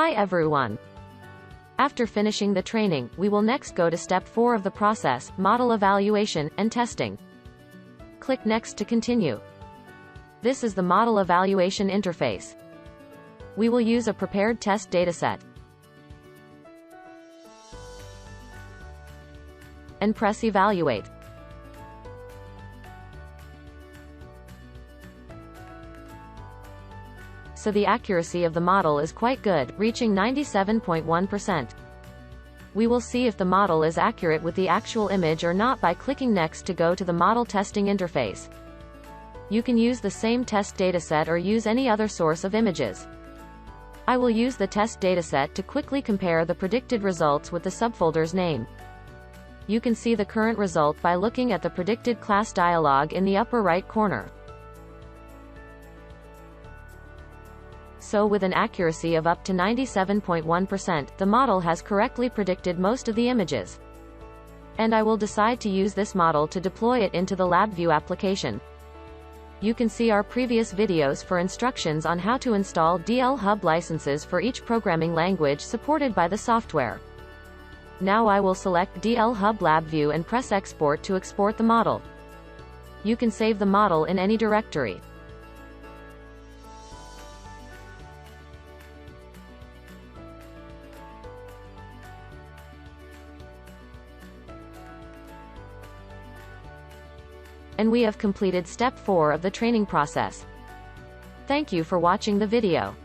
Hi everyone! After finishing the training, we will next go to step 4 of the process, model evaluation and testing. Click Next to continue. This is the model evaluation interface. We will use a prepared test dataset. And press Evaluate. So the accuracy of the model is quite good, reaching 97.1%. We will see if the model is accurate with the actual image or not by clicking Next to go to the model testing interface. You can use the same test dataset or use any other source of images. I will use the test dataset to quickly compare the predicted results with the subfolder's name. You can see the current result by looking at the predicted class dialog in the upper right corner. So with an accuracy of up to 97.1%, the model has correctly predicted most of the images. And I will decide to use this model to deploy it into the LabVIEW application. You can see our previous videos for instructions on how to install DLHUB licenses for each programming language supported by the software. Now I will select DLHUB LabVIEW and press Export to export the model. You can save the model in any directory. And we have completed step 4 of the training process. Thank you for watching the video.